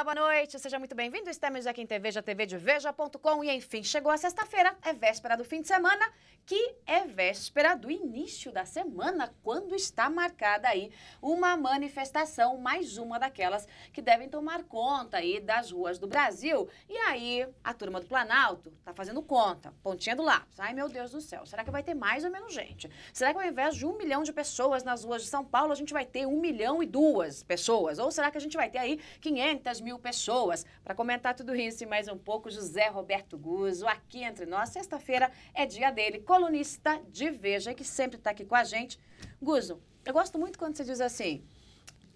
Olá, boa noite, seja muito bem-vindo. Estamos aqui em TV, já TV de Veja.com e, enfim, chegou a sexta-feira, é véspera do fim de semana, que é véspera do início da semana, quando está marcada aí uma manifestação, mais uma daquelas que devem tomar conta aí das ruas do Brasil. E aí, a turma do Planalto tá fazendo conta, pontinha do lápis. Ai, meu Deus do céu, será que vai ter mais ou menos gente? Será que ao invés de 1 milhão de pessoas nas ruas de São Paulo, a gente vai ter 1.002.000 pessoas? Ou será que a gente vai ter aí 500.000 pessoas? Para comentar tudo isso e mais um pouco, José Roberto Guzzo, aqui entre nós. Sexta-feira é dia dele, colunista de Veja, que sempre está aqui com a gente. Guzzo, eu gosto muito quando você diz assim,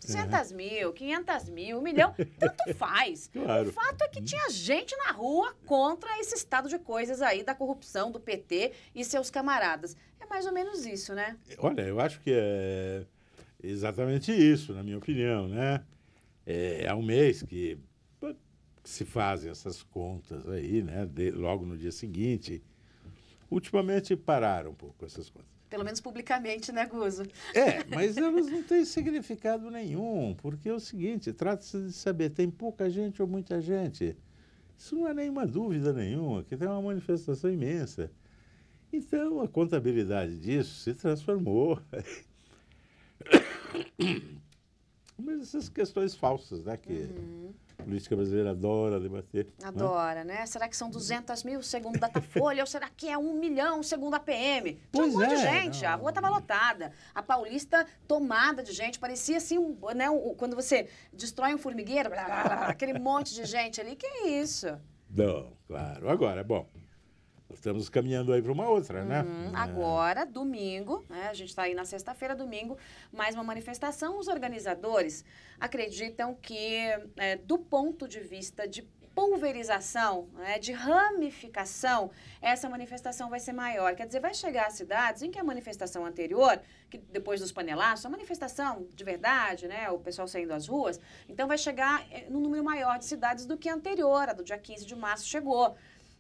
200.000, 500.000, 1 milhão, tanto faz. Claro. O fato é que tinha gente na rua contra esse estado de coisas aí da corrupção do PT e seus camaradas. É mais ou menos isso, né? Olha, eu acho que é exatamente isso, na minha opinião, né? Há um mês que se fazem essas contas aí, né? Logo no dia seguinte. Ultimamente pararam um pouco essas contas. Pelo menos publicamente, né, Guzzo? Mas elas não têm significado nenhum, porque é o seguinte, trata-se de saber, tem pouca gente ou muita gente. Isso não é nenhuma dúvida nenhuma, que tem uma manifestação imensa. Então, a contabilidade disso se transformou. Mas essas questões falsas, né, que a política brasileira adora debater. Adora, né? Será que são 200.000 segundo Datafolha ou será que é 1 milhão segundo a PM? Tinha Pois um monte de é, gente, não. a rua estava lotada, a Paulista tomada de gente, parecia assim, né, quando você destrói um formigueiro, blá, blá, blá, aquele monte de gente ali, que é isso? Não, claro. Agora, bom, nós estamos caminhando aí para uma outra, né? Agora, domingo, né, a gente está aí na sexta-feira, domingo, mais uma manifestação. Os organizadores acreditam que, do ponto de vista de pulverização, né, de ramificação, essa manifestação vai ser maior. Quer dizer, vai chegar a cidades em que a manifestação anterior, que depois dos panelaços, a manifestação de verdade, né, o pessoal saindo às ruas, então vai chegar num número maior de cidades do que a anterior, a do dia 15 de março chegou.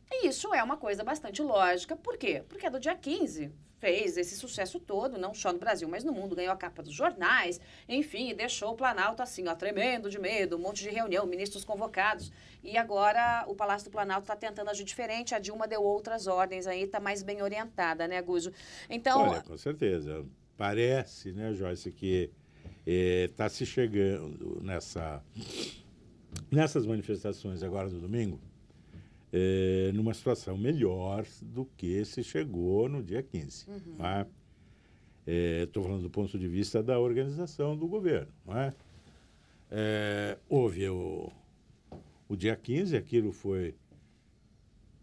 E isso é uma coisa bastante lógica. Por quê? Porque do dia 15 fez esse sucesso todo, não só no Brasil, mas no mundo, ganhou a capa dos jornais, enfim, e deixou o Planalto assim, ó, tremendo de medo, um monte de reunião, ministros convocados. E agora o Palácio do Planalto está tentando agir diferente, a Dilma deu outras ordens aí, está mais bem orientada, né, Guzzo? Então... Olha, com certeza. Parece, né, Joyce, que está se chegando nessas manifestações agora do domingo, numa situação melhor do que se chegou no dia 15. Estou falando do ponto de vista da organização do governo. Não é? Houve o dia 15, aquilo foi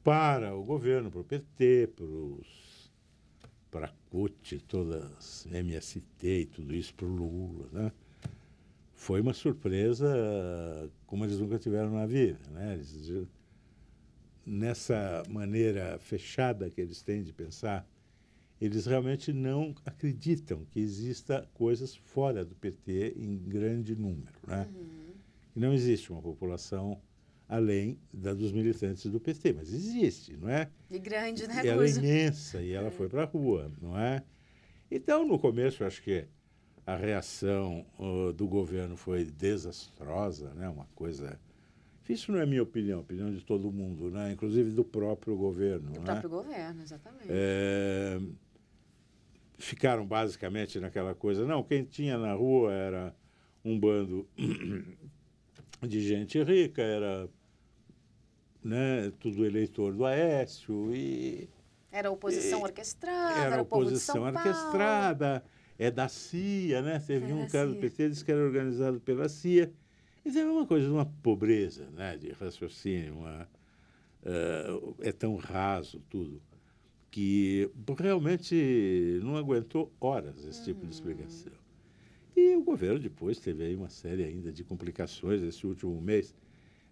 para o governo, para o PT, para a CUT, todas MST e tudo isso, para o Lula. Né? Foi uma surpresa como eles nunca tiveram na vida. Né? Nessa maneira fechada que eles têm de pensar, eles realmente não acreditam que exista coisas fora do PT em grande número. Né? E não existe uma população além da dos militantes do PT, mas existe, não é? E grande, né, ela é Guzzo? imensa e ela foi para a rua, não é? Então, no começo, eu acho que a reação do governo foi desastrosa, né? Uma coisa... Isso não é minha opinião, a opinião de todo mundo, né? Inclusive do próprio governo. Do né? próprio governo, exatamente. Ficaram basicamente naquela coisa, não, quem tinha na rua era um bando de gente rica, era, né, tudo eleitor do Aécio e... Era oposição orquestrada, Era o povo de São oposição Paulo. orquestrada, da CIA, né? Teve É um da cara do CIA. PT, disse que era organizado pela CIA. Isso é uma coisa de uma pobreza, né, de raciocínio, é tão raso tudo, que realmente não aguentou horas esse tipo de explicação. E o governo depois teve aí uma série ainda de complicações esse último mês.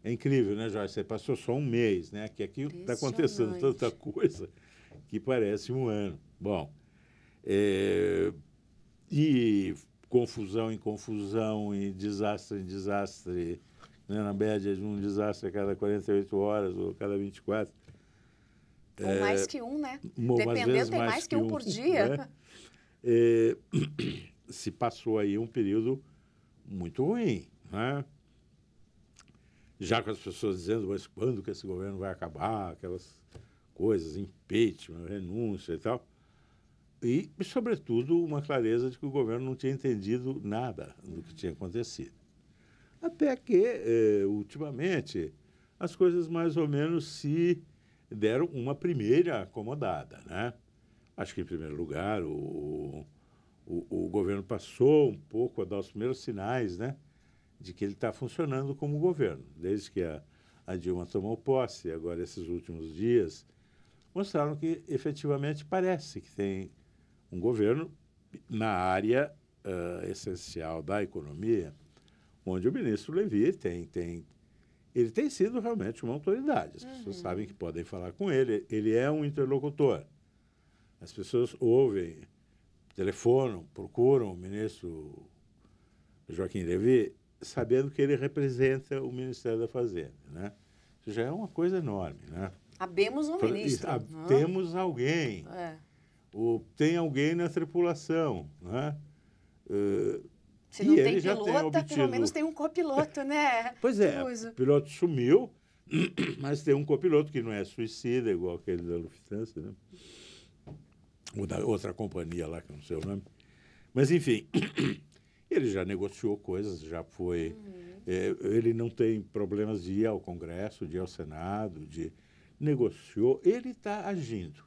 É incrível, né, Jorge? Você passou só um mês, né? Que aqui está acontecendo tanta coisa que parece um ano. Bom, e confusão em confusão, e desastre em desastre, né, na média de um desastre a cada 48 horas ou a cada 24. Ou mais que um, né? Dependendo, Dependendo, tem mais que um por dia. Né? Se passou aí um período muito ruim. Né? já com as pessoas dizendo, mas quando que esse governo vai acabar, aquelas coisas, impeachment, renúncia e tal. E, sobretudo, uma clareza de que o governo não tinha entendido nada do que tinha acontecido. Até que, ultimamente, as coisas mais ou menos se deram uma primeira acomodada, né? Acho que, em primeiro lugar, o governo passou um pouco a dar os primeiros sinais, né, de que ele está funcionando como governo. Desde que a Dilma tomou posse, agora esses últimos dias, mostraram que, efetivamente, parece que tem um governo na área essencial da economia, onde o ministro Levi ele tem sido realmente uma autoridade. As pessoas sabem que podem falar com ele. Ele é um interlocutor. As pessoas ouvem, telefonam, procuram o ministro Joaquim Levy, sabendo que ele representa o Ministério da Fazenda, né? Isso já é uma coisa enorme, né? Habemos um ministro. Temos alguém. Tem alguém na tripulação, né? Se não tem piloto, pelo menos tem um copiloto, né? Pois é, o piloto sumiu, mas tem um copiloto que não é suicida, igual aquele da Lufthansa, né? Ou da outra companhia lá, que não sei o nome. Mas, enfim, ele já negociou coisas, já foi... ele não tem problemas de ir ao Congresso, de ir ao Senado, negociou. Ele está agindo.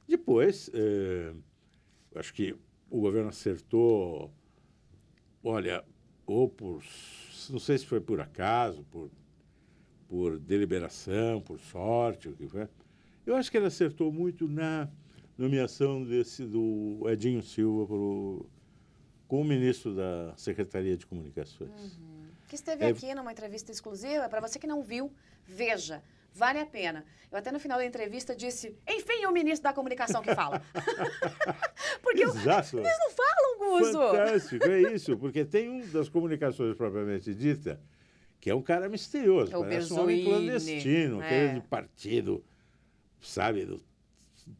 Depois, acho que o governo acertou, olha, não sei se foi por acaso, por deliberação, por sorte, o que foi. Eu acho que ele acertou muito na nomeação do Edinho Silva como ministro da Secretaria de Comunicações. Que esteve aqui numa entrevista exclusiva. Para você que não viu, veja. Vale a pena. Eu até no final da entrevista disse, enfim, o ministro da comunicação que fala. Porque exato. Eles não falam, Guzzo. Fantástico, é isso. Porque tem um das comunicações propriamente dita, que é um cara misterioso. Parece um homem clandestino, aquele de partido, sabe,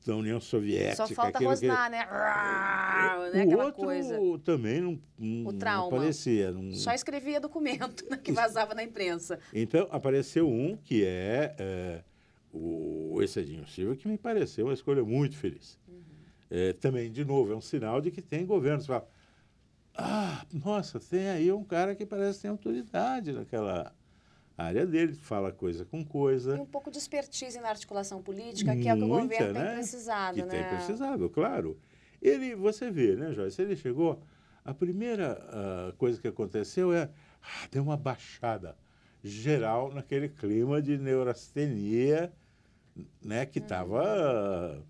da União Soviética. Só falta rosnar, né? O outro coisa. Também não aparecia. Só escrevia documento que vazava na imprensa. Então, apareceu um que esse Edinho Silva, que me pareceu uma escolha muito feliz. Também, de novo, é um sinal de que tem governo. Você fala, nossa, tem aí um cara que parece que tem autoridade naquela área dele, fala coisa com coisa. Tem um pouco de expertise na articulação política, que é o que o governo tem precisado, né? Tem precisado, claro. Você vê, né, Joyce? Ele chegou, a primeira coisa que aconteceu deu uma baixada geral naquele clima de neurastenia, né, que estava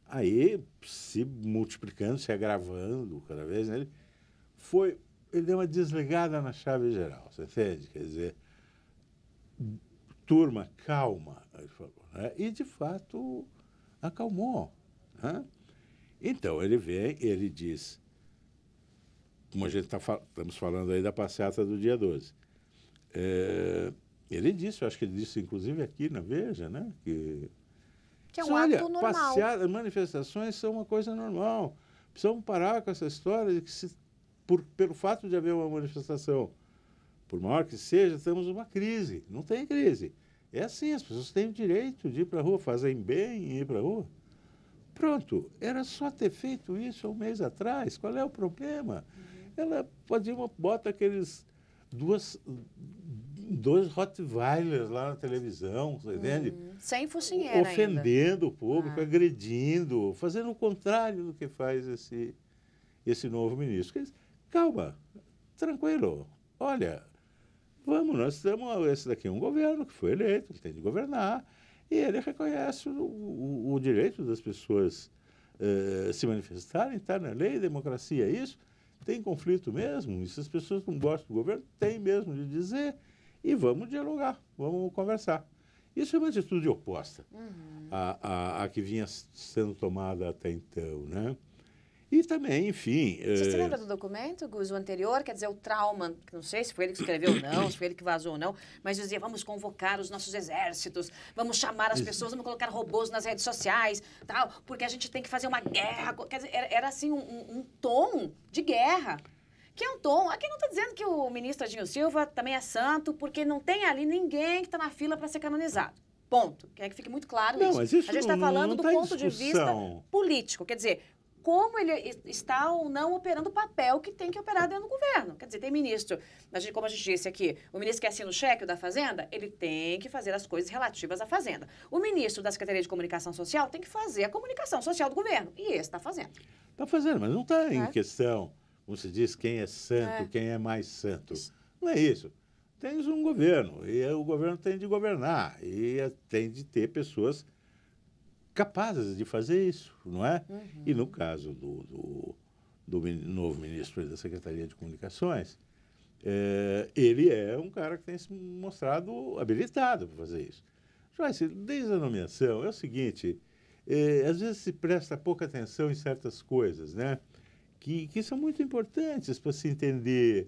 aí se multiplicando, se agravando cada vez, né? Ele deu uma desligada na chave geral, você entende? Quer dizer, turma, calma, ele falou, né? E, de fato, acalmou, né? Então, ele diz, como a gente estamos falando aí da passeata do dia 12, ele disse, eu acho que ele disse, inclusive, aqui na Veja, né? Que é um ato normal. Passeatas, manifestações são uma coisa normal. Precisamos parar com essa história de que, pelo fato de haver uma manifestação, por maior que seja, temos uma crise. Não tem crise. É assim, as pessoas têm o direito de ir para a rua, fazem bem em ir para a rua. Pronto, era só ter feito isso há um mês atrás. Qual é o problema? Ela bota aqueles dois Rottweilers lá na televisão, você entende? Sem focinheira ofendendo ainda. O público, agredindo, fazendo o contrário do que faz esse novo ministro. Calma, tranquilo. Olha, esse daqui é um governo que foi eleito, que tem de governar, e ele reconhece o direito das pessoas se manifestarem, está na lei, democracia é isso, tem conflito mesmo, e se as pessoas não gostam do governo, tem mesmo de dizer, e vamos dialogar, vamos conversar. Isso é uma atitude oposta à que vinha sendo tomada até então, né? E também, enfim... Você se lembra do documento, Gus, o anterior? Quer dizer, o Trauman, não sei se foi ele que escreveu ou não, se foi ele que vazou ou não, mas dizia, vamos convocar os nossos exércitos, vamos chamar as pessoas, vamos colocar robôs nas redes sociais, tal, porque a gente tem que fazer uma guerra. Quer dizer, era assim um tom de guerra. Que é um tom. Aqui não estou dizendo que o ministro Edinho Silva também é santo, porque não tem ali ninguém que está na fila para ser canonizado. Ponto. Quer que fique muito claro Não, isso. mas isso A gente está falando do tá em ponto de vista discussão. político. Quer dizer, como ele está ou não operando o papel que tem que operar dentro do governo. Quer dizer, tem ministro, como a gente disse aqui, o ministro que assina o cheque da Fazenda, ele tem que fazer as coisas relativas à Fazenda. O ministro da Secretaria de Comunicação Social tem que fazer a comunicação social do governo. E esse está fazendo. Está fazendo, mas não está em questão, como se diz, quem é santo, quem é mais santo. Não é isso. Tens um governo, e o governo tem de governar, e tem de ter pessoas capazes de fazer isso, não é? E no caso do novo ministro da Secretaria de Comunicações, ele é um cara que tem se mostrado habilitado para fazer isso. Joyce, desde a nomeação, é o seguinte, às vezes se presta pouca atenção em certas coisas, né? Que são muito importantes para se entender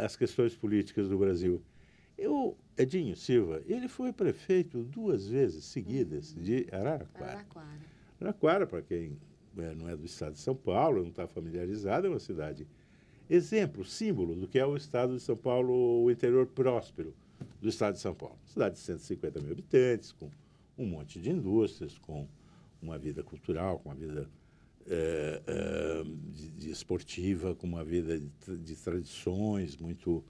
as questões políticas do Brasil. Edinho Silva, ele foi prefeito 2 vezes seguidas de Araraquara. Araraquara, para quem não é do estado de São Paulo, não está familiarizado, é uma cidade exemplo, símbolo do que é o estado de São Paulo, o interior próspero do estado de São Paulo. Cidade de 150 mil habitantes, com um monte de indústrias, com uma vida cultural, com uma vida de esportiva, com uma vida de tradições muito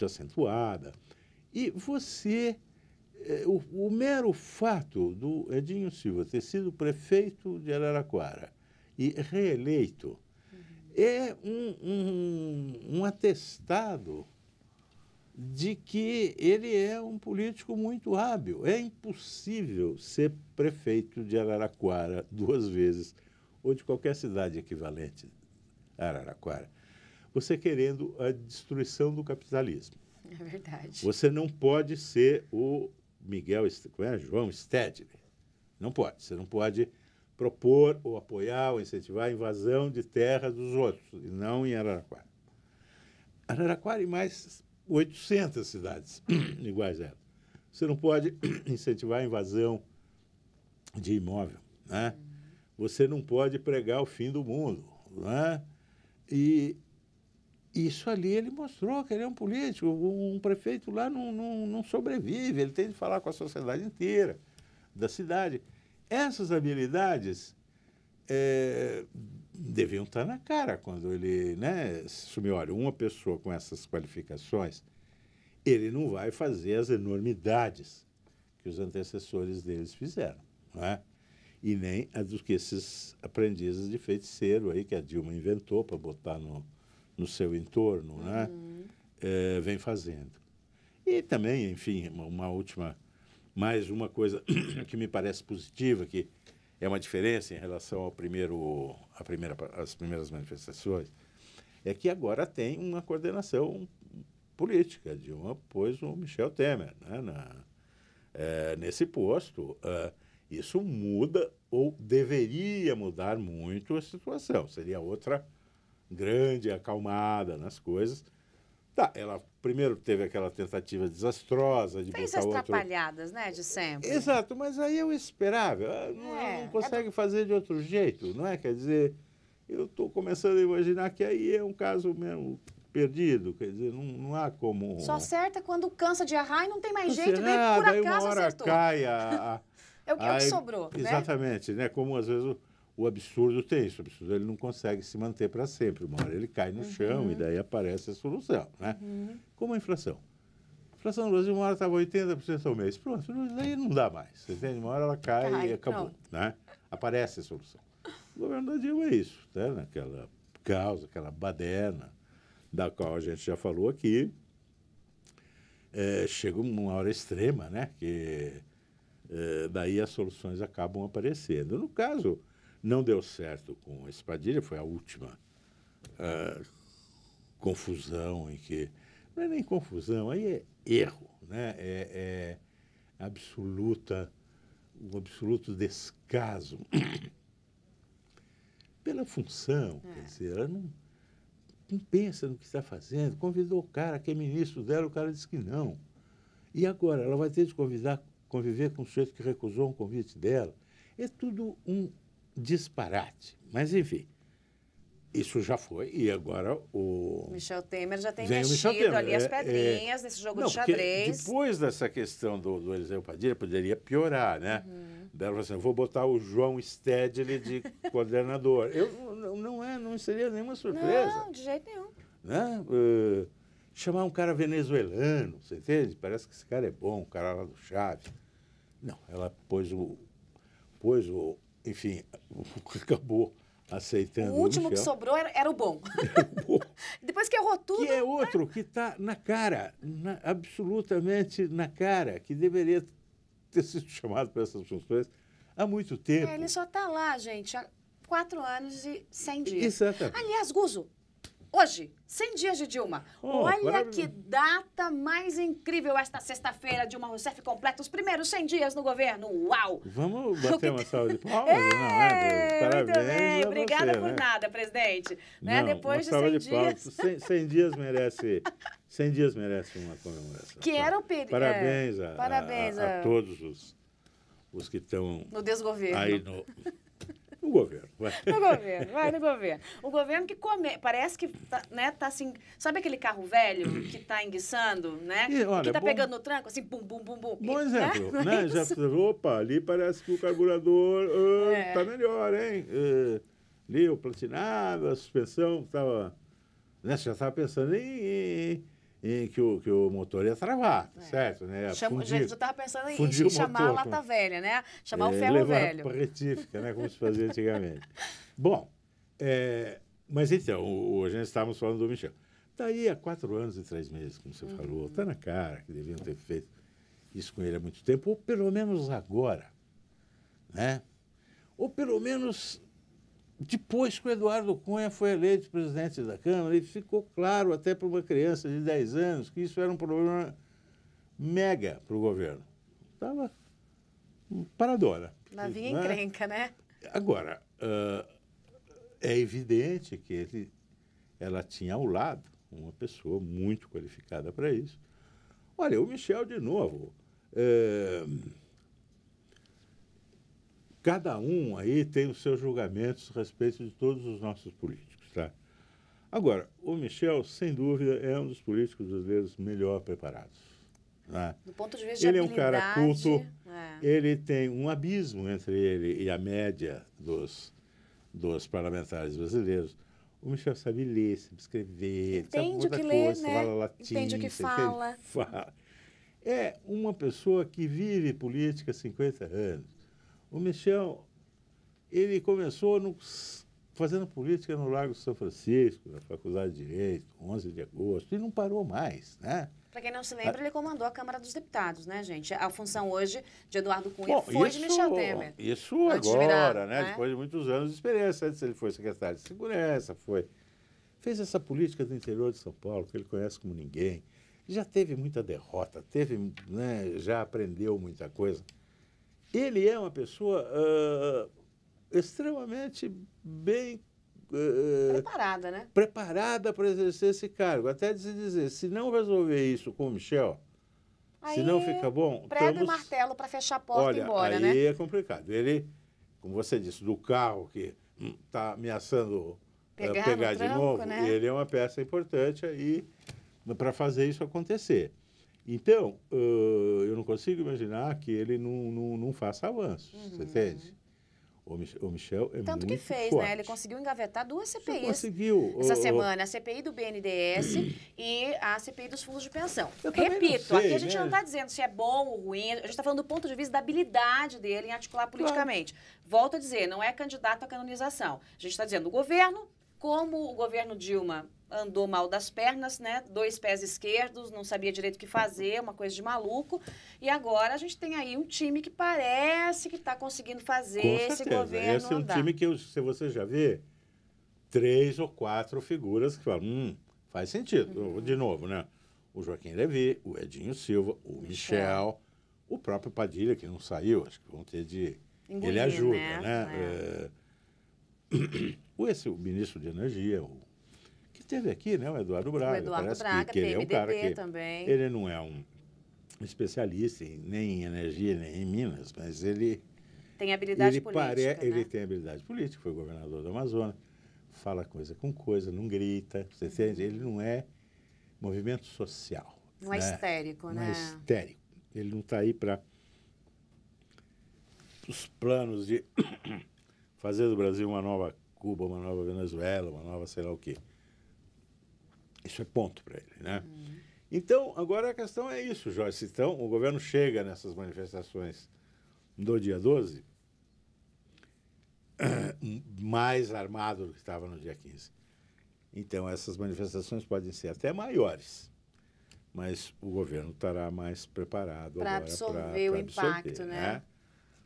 acentuada. E o mero fato do Edinho Silva ter sido prefeito de Araraquara e reeleito é um atestado de que ele é um político muito hábil. É impossível ser prefeito de Araraquara 2 vezes, ou de qualquer cidade equivalente a Araraquara, você querendo a destruição do capitalismo. É verdade. Você não pode ser o João Stedley. Não pode. Você não pode propor ou apoiar ou incentivar a invasão de terra dos outros, e não em Araraquara. Araraquara e mais 800 cidades iguais a ela. Você não pode incentivar a invasão de imóvel, né? Você não pode pregar o fim do mundo, né? E isso ali ele mostrou que ele é um político. Um prefeito lá não sobrevive, ele tem de falar com a sociedade inteira da cidade. Essas habilidades deviam estar na cara quando ele, né, assumiu. Olha, uma pessoa com essas qualificações, ele não vai fazer as enormidades que os antecessores deles fizeram, não é? E nem a dos que esses aprendizes de feiticeiro aí que a Dilma inventou para botar no seu entorno, né, vem fazendo. E também, enfim, mais uma coisa que me parece positiva, que é uma diferença em relação às primeiras manifestações, é que agora tem uma coordenação política. Dilma pôs o Michel Temer, né, nesse posto. Isso muda, ou deveria mudar muito a situação. Seria outra grande acalmada nas coisas. Tá, ela primeiro teve aquela tentativa desastrosa de Fez botar as outro... trapalhadas, né, de sempre. Exato, mas aí é o esperável. Não consegue fazer de outro jeito, não é? Quer dizer, eu estou começando a imaginar que aí é um caso mesmo perdido, quer dizer, não há como... Só acerta quando cansa de errar e não tem mais jeito, daí por daí acaso uma hora acertou. cai É o que sobrou, né? Exatamente, né? Como às vezes o absurdo tem isso. O absurdo ele não consegue se manter para sempre. Uma hora ele cai no chão e daí aparece a solução, né? Como a inflação. A inflação no Brasil, uma hora estava 80% ao mês. Pronto, daí não dá mais. Entende? Uma hora ela cai e acabou, né? Aparece a solução. O governo da Dilma é isso, né? Naquela causa, aquela baderna, da qual a gente já falou aqui, chega uma hora extrema, né? Que daí as soluções acabam aparecendo. No caso, não deu certo com a Espadilha, foi a última confusão em que... Não é nem confusão, aí é erro, né? Um absoluto descaso pela função. Quer dizer, ela não pensa no que está fazendo. Convidou o cara que é ministro dela, o cara disse que não. E agora? Ela vai ter de conviver com o sujeito que recusou um convite dela. É tudo um disparate. Mas, enfim, Isso já foi, e agora o Michel Temer já tem vem o Michel mexido Temer. ali as pedrinhas nesse jogo Não, de porque xadrez. depois dessa questão do Eliseu Padilha, poderia piorar, né? Daí ela falou assim, eu vou botar o João Stedley de coordenador. Não seria nenhuma surpresa. Não, de jeito nenhum. Né? Chamar um cara venezuelano, você entende? Parece que esse cara é bom, o cara lá do Chaves. Não, ela enfim, acabou aceitando O último que Michel. sobrou era o bom. Depois que errou tudo... Que é outro que está na cara, absolutamente na cara, que deveria ter sido chamado para essas funções há muito tempo. Ele só está lá, gente, há 4 anos e 100 dias. Exatamente. Aliás, Guzo, hoje, 100 dias de Dilma. Olha que data mais incrível esta sexta-feira. Dilma Rousseff completa os primeiros 100 dias no governo. Uau! Vamos bater uma salva de palmas? Parabéns muito bem. a Obrigada você, por né? nada, presidente. Não, Depois de uma salva 100 de palmas. dias... 100 dias merece... 100 dias merece uma comemoração. Que era o período... Parabéns, parabéns a todos os que estão no desgoverno. aí no governo. No governo. O governo que parece que tá, né, tá assim... Sabe aquele carro velho que está enguiçando, né? E, olha, que está pegando no tranco, assim, bum, bum, bum, bum. Bom exemplo, Né? né? Já, opa, ali parece que o carburador tá melhor, hein? Ali o platinado, a suspensão estava... Né? Você já estava pensando em que o motor ia travar, certo? Né? Já estava pensando em fundir o chamar motor, a lata velha, né? Chamar o ferro levar velho. para retífica, né? Como se fazia antigamente. Bom, mas então, hoje nós estávamos falando do Michel. Está aí há 4 anos e 3 meses, como você falou. Está na cara que deviam ter feito isso com ele há muito tempo, ou pelo menos agora, né? Ou pelo menos depois que o Eduardo Cunha foi eleito presidente da Câmara, e ficou claro até para uma criança de 10 anos que isso era um problema mega para o governo. Estava paradona. Navio encrenca, né? Agora, é evidente que ela tinha ao lado uma pessoa muito qualificada para isso. Olha, o Michel, de novo, cada um aí tem os seus julgamentos a respeito de todos os nossos políticos, tá? Agora, o Michel, sem dúvida, é um dos políticos brasileiros melhor preparados. Né? Do ponto de vista de ele é um cara culto, é. ele tem um abismo entre ele e a média dos parlamentares brasileiros. O Michel sabe ler, sabe escrever, entende sabe o que coisa, lê, né? fala latim, Entende o que fala. É uma pessoa que vive política há 50 anos. O Michel, ele começou fazendo política no Largo de São Francisco, na Faculdade de Direito, 11 de agosto, e não parou mais, né? Para quem não se lembra, ele comandou a Câmara dos Deputados, né, gente? A função hoje de Eduardo Cunha foi de Michel Temer. Isso antes agora, de virar, né? Depois de muitos anos de experiência. Antes ele foi secretário de Segurança, fez essa política do interior de São Paulo, que ele conhece como ninguém. Já teve muita derrota, né, já aprendeu muita coisa. Ele é uma pessoa extremamente bem... preparada, né? Preparada para exercer esse cargo. Até de se dizer, se não resolver isso com o Michel, se não fica bom... Prego e martelo para fechar a porta e ir embora, né? Aí é complicado. Ele, como você disse, do carro que está ameaçando pegar de novo, né? Ele é uma peça importante aí para fazer isso acontecer. Então, eu não consigo imaginar que ele não faça avanços, você entende? O Michel é Tanto muito que fez, forte. né? Ele conseguiu engavetar 2 CPIs conseguiu, essa semana. A CPI do BNDES e a CPI dos fundos de pensão. Repito, sei, aqui a gente né? não está dizendo se é bom ou ruim, a gente está falando do ponto de vista da habilidade dele em articular politicamente. Volto a dizer, não é candidato à canonização. A gente está dizendo o governo, como o governo Dilma andou mal das pernas, né? 2 pés esquerdos, não sabia direito o que fazer, uma coisa de maluco. E agora a gente tem aí um time que parece que está conseguindo fazer esse governo Esse é um andar. time que, se você já vê, 3 ou 4 figuras que falam, faz sentido. De novo, né? O Joaquim Levy, o Edinho Silva, o Michel, o próprio Padilha, que não saiu, acho que vão ter de... Engolir, ele ajuda, né? O ministro de Energia, que teve aqui, né? O Eduardo Braga. O Eduardo Braga, que ele é um cara que também. Ele não é um especialista nem em energia, nem em Minas, mas ele... Tem habilidade política, né? Ele tem habilidade política, foi governador do Amazonas, fala coisa com coisa, não grita, você entende? Ele não é movimento social. Não é histérico, né? né? Não é histérico. Ele não está aí para os planos de fazer do Brasil uma nova Cuba, uma nova Venezuela, uma nova sei lá o quê. Isso é ponto para ele, né? Então, agora a questão é isso, Joyce. Então, o governo chega nessas manifestações do dia 12 mais armado do que estava no dia 15. Então, essas manifestações podem ser até maiores, mas o governo estará mais preparado para absorver o impacto, né?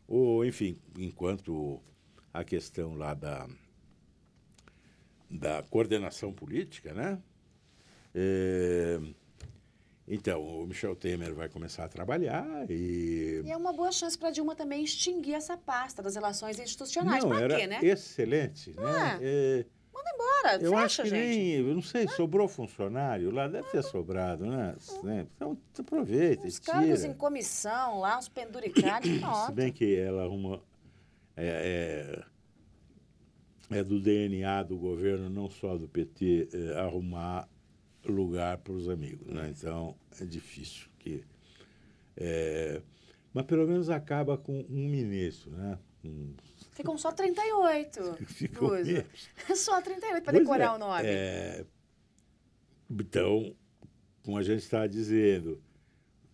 Ou, enfim, enquanto a questão lá da coordenação política, né? Então, o Michel Temer vai começar a trabalhar E é uma boa chance para a Dilma também extinguir essa pasta das relações institucionais. Não, pra era quê, né? excelente, né? Manda embora, Eu fecha, acho que gente. eu não sei, sobrou funcionário lá, deve ter sobrado, né? Então, aproveita Os e cargos tira. em comissão lá, os penduricalhos, Se pronto. bem que ela arruma... É do DNA do governo, não só do PT, arrumar lugar para os amigos, né? Então, é difícil. Mas, pelo menos, acaba com um ministro, né? Ficam só 38. Ficou menos. Só 38 para Pois decorar o nome. Então, como a gente está dizendo,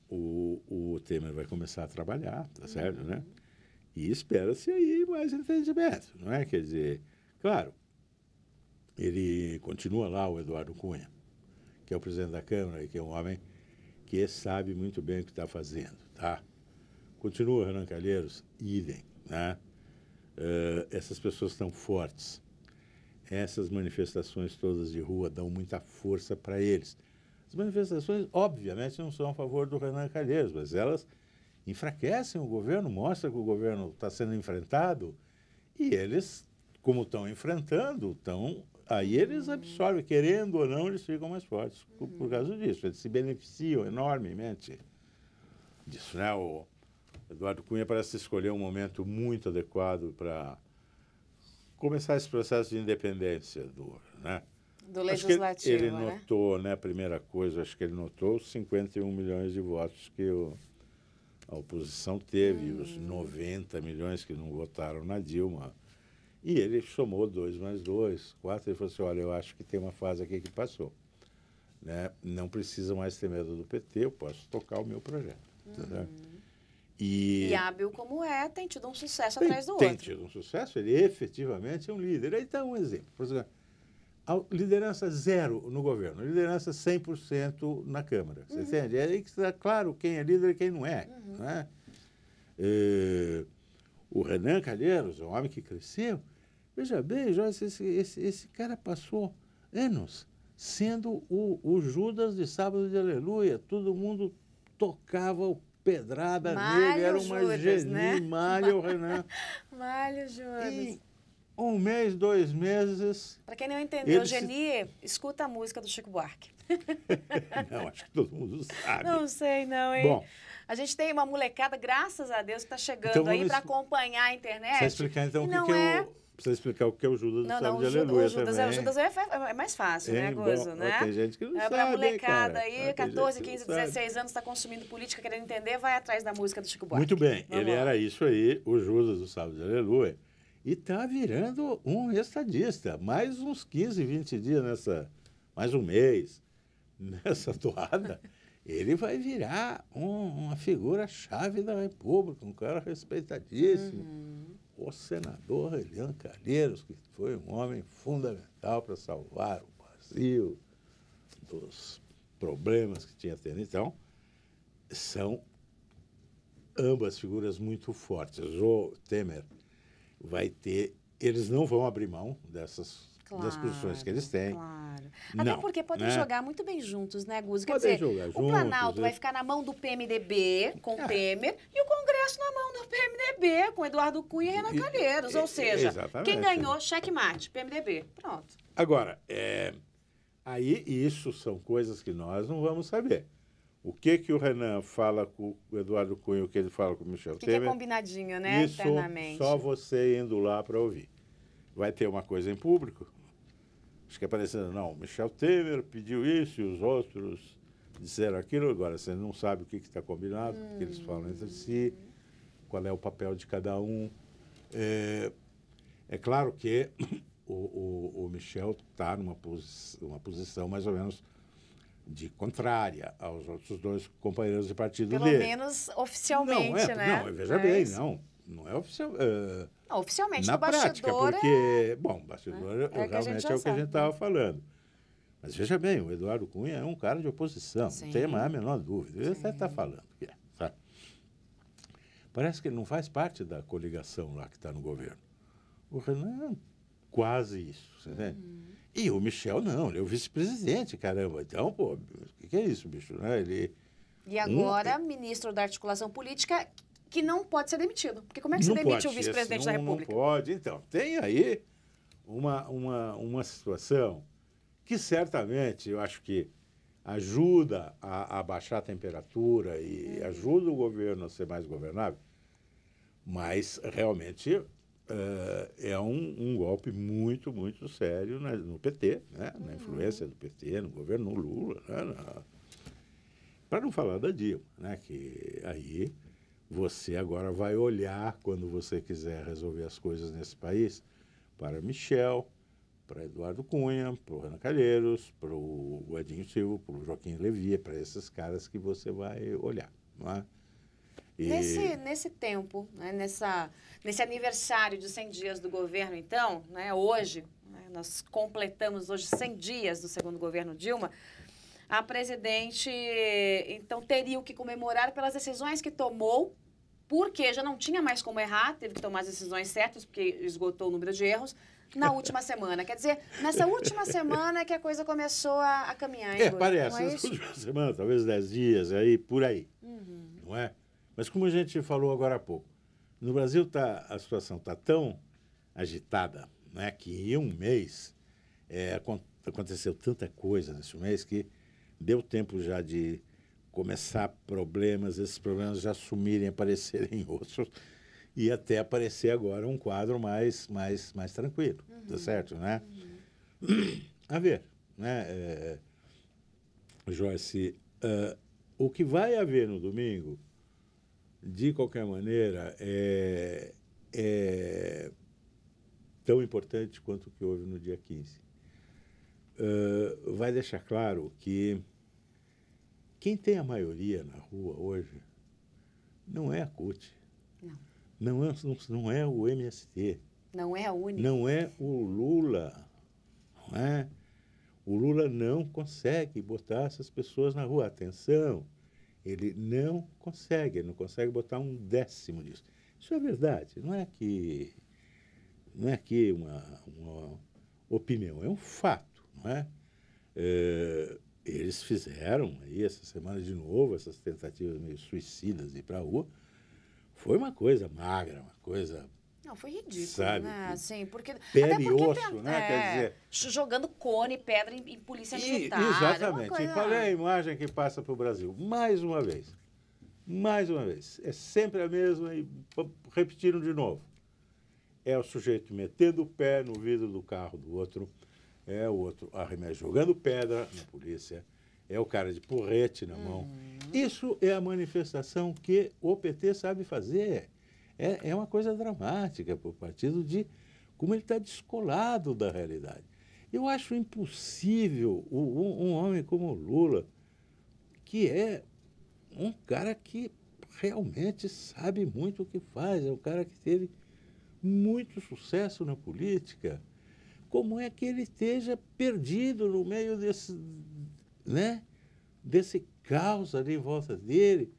o Temer vai começar a trabalhar, tá certo, né? E espera-se aí mais entendimento, não é? Quer dizer, claro, ele continua lá, o Eduardo Cunha, que é o presidente da Câmara e que é um homem que sabe muito bem o que está fazendo, tá? Continua o Renan Calheiros, idem, né? Essas pessoas estão fortes. Essas manifestações todas de rua dão muita força para eles. As manifestações, obviamente, não são a favor do Renan Calheiros, mas elas enfraquecem o governo, mostram que o governo está sendo enfrentado e eles, como estão enfrentando, aí eles absorvem, querendo ou não, eles ficam mais fortes por causa disso. Eles se beneficiam enormemente disso, né? O Eduardo Cunha parece escolher um momento muito adequado para começar esse processo de independência né? Do legislativo, acho que ele notou, né? A primeira coisa, acho que ele notou os 51 milhões de votos que a oposição teve, os 90 milhões que não votaram na Dilma. E ele somou 2 mais 2, 4, e falou assim, olha, eu acho que tem uma fase aqui que passou. Né? Não precisa mais ter medo do PT, eu posso tocar o meu projeto. Tá? E hábil como tem tido um sucesso atrás do outro. Tem tido um sucesso, ele efetivamente é um líder. Aí está um exemplo. Por exemplo, a liderança zero no governo, liderança 100% na Câmara. Você entende? É aí que está claro quem é líder e quem não é. Né? O Renan Calheiros, um homem que cresceu. Veja bem, Joyce, esse cara passou anos sendo o Judas de Sábado de Aleluia. Todo mundo tocava o pedrada nele, era uma Judas, geni, né? Mário Renan. Mário Judas. E 1 mês, 2 meses... Para quem não entendeu, Geni, escuta a música do Chico Buarque. Não, acho que todo mundo sabe. Não sei não, hein? Bom, a gente tem uma molecada, graças a Deus, que está chegando então aí para acompanhar a internet. Precisa explicar então o que é o... Precisa explicar o que é o Judas do Sábado de o Aleluia Judas é mais fácil, né, Gozo? Né? Tem gente que não sabe, para a molecada cara. aí, 14, 15, 16 anos, está consumindo política, querendo entender, vai atrás da música do Chico Buarque. Muito bem, Vamos ele lá. era isso aí, o Judas do Sábado de Aleluia, e está virando um estadista. Mais uns 15, 20 dias mais um mês nessa toada, ele vai virar uma figura-chave da República, um cara respeitadíssimo. O senador Renan Calheiros, que foi um homem fundamental para salvar o Brasil dos problemas que tinha tendo. Então, são ambas figuras muito fortes. O Temer vai ter... Eles não vão abrir mão das posições que eles têm. Claro. Não, até porque podem jogar muito bem juntos, né, Guzo? Quer Podem dizer, jogar o juntos, Planalto vai ficar na mão do PMDB, com o Temer, e o Congresso na mão do PMDB, com Eduardo Cunha e Renan Calheiros. Ou seja, exatamente. Quem ganhou, checkmate, PMDB. Pronto. Agora, aí isso são coisas que nós não vamos saber. O que o Renan fala com o Eduardo Cunha, o que ele fala com o Michel Temer... Que é combinadinho, né, isso internamente. Só você indo lá para ouvir. Vai ter uma coisa em público, Acho que aparecendo, não, Michel Temer pediu isso e os outros disseram aquilo. Agora, você não sabe o que está combinado, porque eles falam entre si, qual é o papel de cada um. É claro que o Michel está numa uma posição mais ou menos de contrária aos outros dois companheiros de partido Pelo dele. menos oficialmente, né? Não, veja bem, não é oficial. Não, oficialmente, na do prática, bastidor porque, bom, bastidor é realmente é o que a gente estava falando. Mas veja bem, o Eduardo Cunha é um cara de oposição, não tem a menor dúvida. Ele até está falando que é, sabe? Parece que ele não faz parte da coligação lá que está no governo. O Renan, quase isso, você entende? E o Michel, não, ele é o vice-presidente, caramba. Então, pô, o que é isso, bicho? Né? Ele, e agora, ministro da Articulação Política, que não pode ser demitido. Porque como é que se demite o vice-presidente da República? Não pode. Então, tem aí uma situação que certamente eu acho que ajuda a baixar a temperatura e ajuda o governo a ser mais governável, mas realmente é um golpe muito, muito sério no PT, né? Na influência do PT, no governo Lula, né? Para não falar da Dilma, né? Que aí você agora vai olhar, quando você quiser resolver as coisas nesse país, para Michel, para Eduardo Cunha, para o Renan Calheiros, para o Edinho Silva, para o Joaquim Levy, para esses caras que você vai olhar, não é? Nesse tempo, né, nesse aniversário de 100 dias do governo, então, né, hoje, né, nós completamos hoje 100 dias do segundo governo Dilma, a presidente, então, teria o que comemorar pelas decisões que tomou, porque já não tinha mais como errar, teve que tomar as decisões certas, porque esgotou o número de erros, na última semana. Quer dizer, nessa última semana que a coisa começou a caminhar. Parece, nessa última semana, talvez 10 dias, aí, por aí, não é? Mas como a gente falou agora há pouco, no Brasil a situação está tão agitada, né, que em um mês aconteceu tanta coisa nesse mês que deu tempo já de começar problemas, esses problemas já sumirem, aparecerem outros, e até aparecer agora um quadro mais tranquilo, tá certo, né? A ver, né, Joyce, o que vai haver no domingo, de qualquer maneira, é tão importante quanto o que houve no dia 15. Vai deixar claro que quem tem a maioria na rua hoje não é a CUT, não é o MST, não é a UNE, não é o Lula, não é? O Lula não consegue botar essas pessoas na rua. Atenção, ele não consegue botar um décimo disso. Isso é verdade, não é que uma opinião, é um fato, não é? Eles fizeram aí essa semana de novo essas tentativas meio suicidas de ir para a rua. Foi uma coisa magra, uma coisa... Não, foi ridículo, sabe, né? Assim, porque, pele e osso, né? Quer dizer... jogando cone, pedra em polícia militar. Exatamente. Coisa... E qual é a imagem que passa para o Brasil? Mais uma vez. É sempre a mesma e repetiram de novo. É o sujeito metendo o pé no vidro do carro do outro, é o outro jogando pedra na polícia, é o cara de porrete na mão. Isso é a manifestação que o PT sabe fazer. É uma coisa dramática para o partido de como ele está descolado da realidade. Eu acho impossível um homem como o Lula, que é um cara que realmente sabe muito o que faz, é um cara que teve muito sucesso na política, como é que ele esteja perdido no meio desse caos ali em volta dele?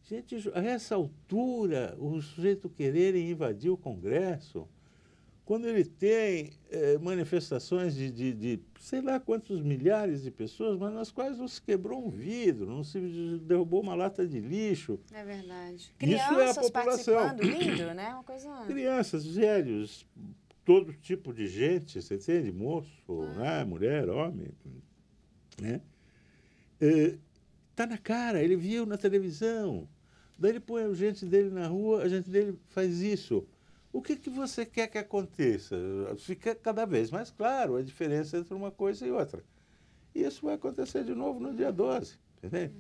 Gente, a essa altura, o sujeito quererem invadir o Congresso, quando ele tem manifestações de sei lá quantos milhares de pessoas, mas nas quais não se quebrou um vidro, não se derrubou uma lata de lixo. É verdade. Crianças isso é a população. Participando, lindo, né? Uma coisa... Crianças, velhos, todo tipo de gente, você entende? Moço, né? Mulher, homem, né? Tá na cara, ele viu na televisão. Daí ele põe a gente dele na rua, a gente dele faz isso. O que você quer que aconteça? Fica cada vez mais claro a diferença entre uma coisa e outra. E isso vai acontecer de novo no dia 12. Entende?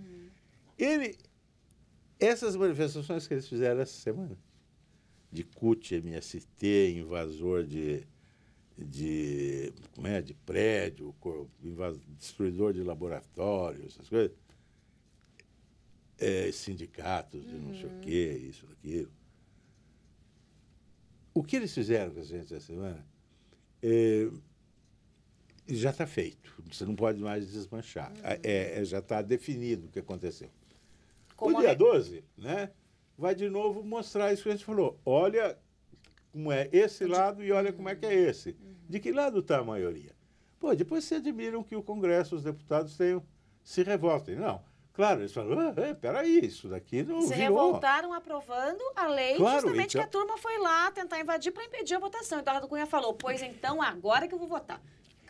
Essas manifestações que eles fizeram essa semana, de CUT, MST, invasor de prédio, destruidor de laboratórios, essas coisas, sindicatos de não sei o quê, isso, aquilo. O que eles fizeram com a gente essa semana já está feito. Você não pode mais desmanchar. Já está definido o que aconteceu. O dia 12, né, vai de novo mostrar isso que a gente falou. Olha como é esse lado e olha como é que é esse. De que lado está a maioria? Pô, depois se admiram que o Congresso, os deputados se revoltem. Não. Claro, eles falam, peraí, isso daqui não se virou. revoltaram aprovando a lei, claro, justamente então... que a turma foi lá tentar invadir para impedir a votação. Então, Eduardo Cunha falou, pois então, agora que eu vou votar.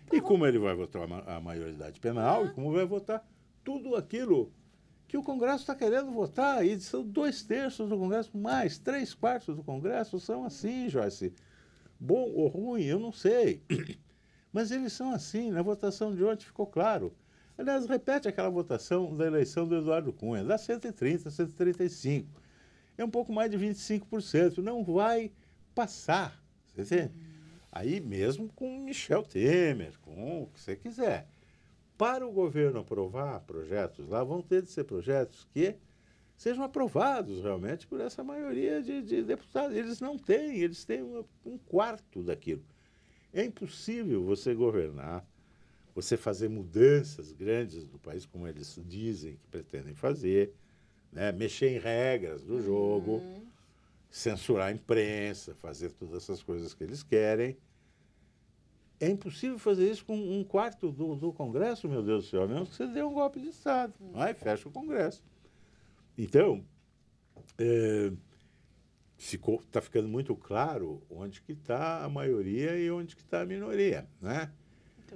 E como ele vai votar a maioridade penal, e como vai votar tudo aquilo que o Congresso está querendo votar. E são 2/3 do Congresso, mais 3/4 do Congresso são assim, Joyce. Bom ou ruim, eu não sei. Mas eles são assim, na votação de ontem ficou claro. Aliás, repete aquela votação da eleição do Eduardo Cunha, dá 130, 135. É um pouco mais de 25%. Não vai passar. Você entende? Aí mesmo com Michel Temer, com o que você quiser. Para o governo aprovar projetos lá, vão ter de ser projetos que sejam aprovados realmente por essa maioria de deputados. Eles não têm, eles têm um quarto daquilo. É impossível você governar, você fazer mudanças grandes no país, como eles dizem que pretendem fazer, né? Mexer em regras do jogo, censurar a imprensa, fazer todas essas coisas que eles querem. É impossível fazer isso com 1/4 do Congresso, meu Deus do céu, a menos que você dê um golpe de Estado. Aí fecha o Congresso. Então, está ficando muito claro onde que está a maioria e onde que está a minoria, né?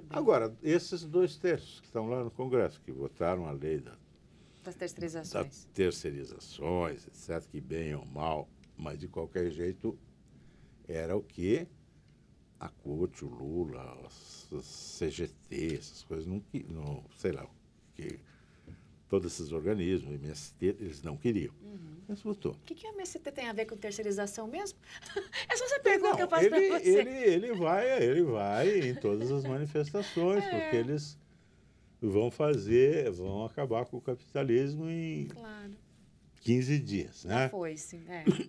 Agora, esses 2/3 que estão lá no Congresso, que votaram a lei das terceirizações. Etc., que bem ou mal, mas de qualquer jeito era o que a CUT, o Lula, os CGT, essas coisas, não, sei lá, que todos esses organismos, o MST, eles não queriam. Mas votou. O que o MST tem a ver com terceirização mesmo? É só essa pergunta que eu faço para você. Ele vai em todas as manifestações, porque eles vão acabar com o capitalismo em 15 dias, né? Já foi, sim.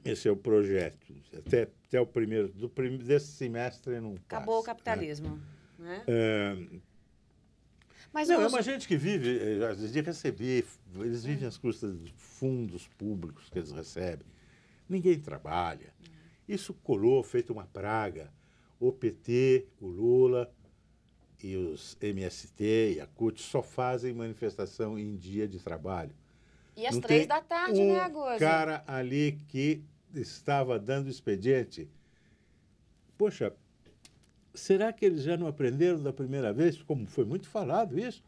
Esse é o projeto. Até o primeiro desse semestre não passa. Acabou o capitalismo, né? Mas não, é uma gente que vive de receber, eles vivem às custas de fundos públicos que eles recebem. Ninguém trabalha. Isso colou, feito uma praga. O PT, o Lula e os MST e a CUT só fazem manifestação em dia de trabalho. E às 3 da tarde, né, Agosto? Cara ali que estava dando expediente. Poxa, será que eles já não aprenderam da primeira vez? Como foi muito falado isso.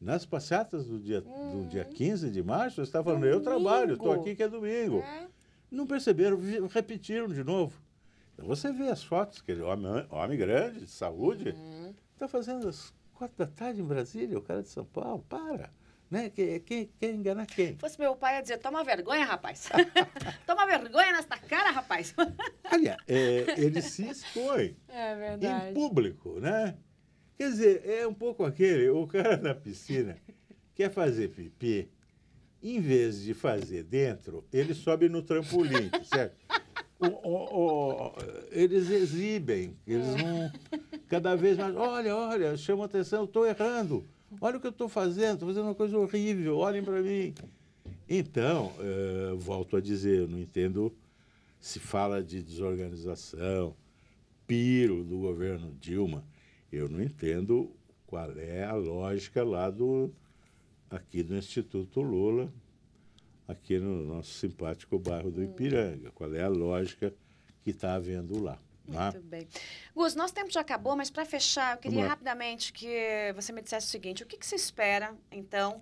Nas passeatas do dia 15 de março, eu estava falando, eu trabalho, estou aqui que é domingo. Não perceberam, repetiram de novo. Então você vê as fotos, aquele homem grande, de saúde, está fazendo às 4 da tarde em Brasília, o cara de São Paulo, para. Né? Quer enganar quem? Se fosse meu pai, ia dizer, toma vergonha, rapaz. Toma vergonha nesta cara, rapaz. Aliás, ele se expõe em público, né? Quer dizer, é um pouco o cara na piscina quer fazer pipi, em vez de fazer dentro, ele sobe no trampolim, certo? Eles exibem, eles vão cada vez mais, olha, chama atenção, estou errando. Olha o que eu estou fazendo uma coisa horrível, olhem para mim. Então, volto a dizer, eu não entendo se fala de desorganização, piro do governo Dilma. Eu não entendo qual é a lógica lá aqui do Instituto Lula, aqui no nosso simpático bairro do Ipiranga. Qual é a lógica que está havendo lá. Muito bem. Gus, nosso tempo já acabou, mas para fechar, eu queria rapidamente que você me dissesse o seguinte, o que se espera, então,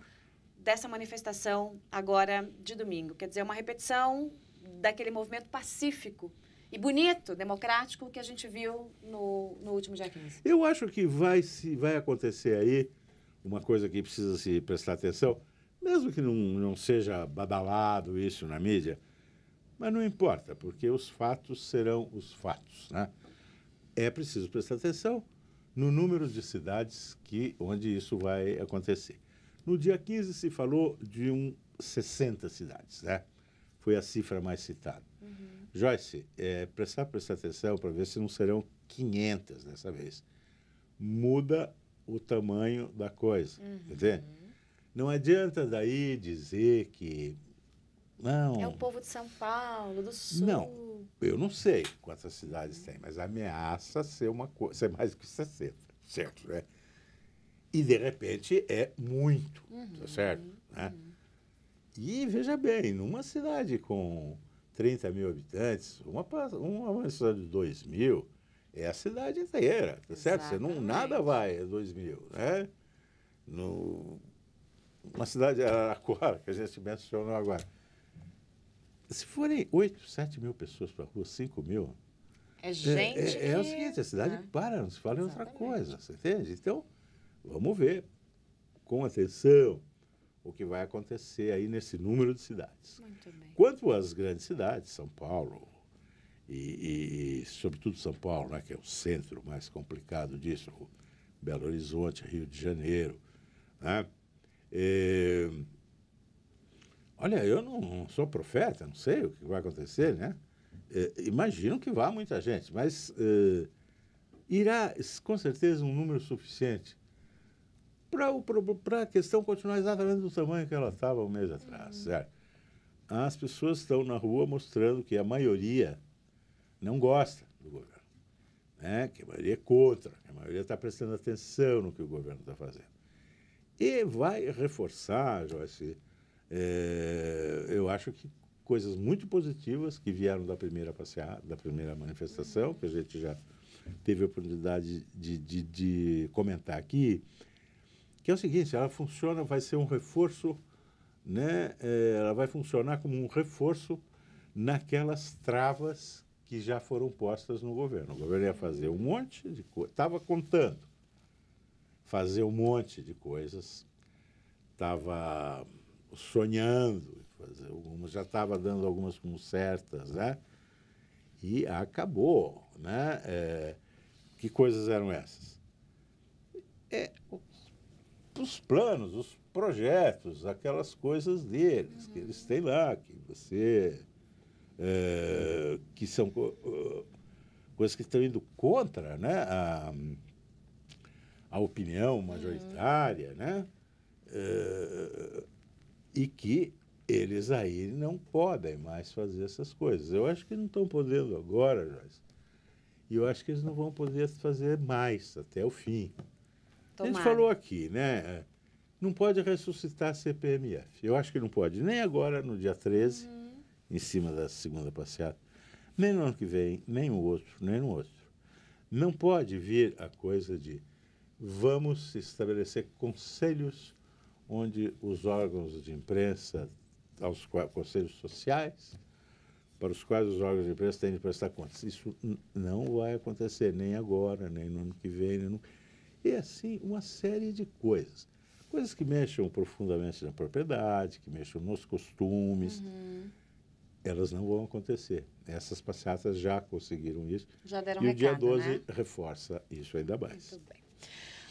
dessa manifestação agora de domingo? Quer dizer, uma repetição daquele movimento pacífico e bonito, democrático, que a gente viu no último dia 15. Eu acho que vai acontecer aí uma coisa que precisa se prestar atenção, mesmo que não seja badalado isso na mídia, mas não importa, porque os fatos serão os fatos, né? É preciso prestar atenção no número de cidades onde isso vai acontecer. No dia 15 se falou de 60 cidades, né? Foi a cifra mais citada. Joyce, prestar atenção para ver se não serão 500 dessa vez. Muda o tamanho da coisa, entende? Não adianta daí dizer que... Não. É o povo de São Paulo, do Sul. Não, eu não sei quantas cidades tem, mas ameaça ser mais que 60, certo, né? E, de repente, é muito, tá certo? Né? E, veja bem, numa cidade com 30 mil habitantes, uma cidade de 2 mil é a cidade inteira, tá certo? Nada vai a 2 mil, né? Uma cidade de Araraquara, que a gente mencionou agora. Se forem 8, 7 mil pessoas para a rua, 5 mil... É gente... É o seguinte, a cidade para, não se fala em outra coisa, você entende? Então, vamos ver com atenção o que vai acontecer aí nesse número de cidades. Muito bem. Quanto às grandes cidades, São Paulo e sobretudo São Paulo, né, que é o centro mais complicado disso, Belo Horizonte, Rio de Janeiro, né? Olha, eu não sou profeta, não sei o que vai acontecer, né? Imagino que vá muita gente, mas irá, com certeza, um número suficiente para a questão continuar exatamente do tamanho que ela estava um mês atrás, certo? As pessoas estão na rua mostrando que a maioria não gosta do governo, né? Que a maioria é contra, que a maioria está prestando atenção no que o governo está fazendo. E vai reforçar, Joyce, eu acho que coisas muito positivas que vieram da primeira passeada, da primeira manifestação, que a gente já teve a oportunidade de comentar aqui, que é o seguinte, ela funciona, vai ser um reforço, né? Ela vai funcionar como um reforço naquelas travas que já foram postas no governo. O governo ia fazer um monte de coisas, estava contando fazer um monte de coisas, estava sonhando fazer algumas, já estava dando algumas como certas, né? E acabou, né? Que coisas eram essas? Os planos, os projetos, aquelas coisas deles, que eles têm lá, que você... que são coisas que estão indo contra, né? A opinião majoritária, né? E que eles aí não podem mais fazer essas coisas. Eu acho que não estão podendo agora, Joyce. E eu acho que eles não vão poder fazer mais até o fim. Tomara. A gente falou aqui, né? Não pode ressuscitar a CPMF. Eu acho que não pode nem agora, no dia 13, em cima da segunda passeata, nem no ano que vem, nem no outro, nem no outro. Não pode vir a coisa de vamos estabelecer conselhos onde os órgãos de imprensa, conselhos sociais, para os quais os órgãos de imprensa têm de prestar contas. Isso não vai acontecer nem agora, nem no ano que vem. E assim, uma série de coisas. Coisas que mexam profundamente na propriedade, que mexam nos costumes. Elas não vão acontecer. Essas passeatas já conseguiram isso. Já deram e recado, o dia 12 né? reforça isso ainda mais. Muito bem.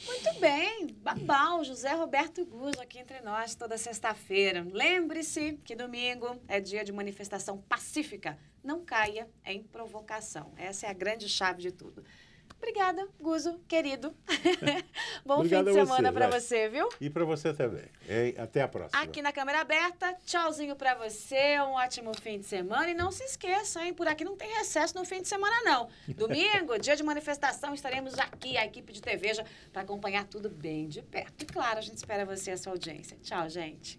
Muito bem, Babau, José Roberto Guzzo aqui entre nós toda sexta-feira. Lembre-se que domingo é dia de manifestação pacífica. Não caia em provocação. Essa é a grande chave de tudo. Obrigada, Guzzo, querido. Bom Obrigado fim de semana para você, viu? E para você também. Até a próxima. Aqui na câmera aberta, tchauzinho para você, um ótimo fim de semana. E não se esqueça, hein, por aqui não tem recesso no fim de semana, não. Domingo, dia de manifestação, estaremos aqui, a equipe de TVja, para acompanhar tudo bem de perto. E claro, a gente espera você e a sua audiência. Tchau, gente.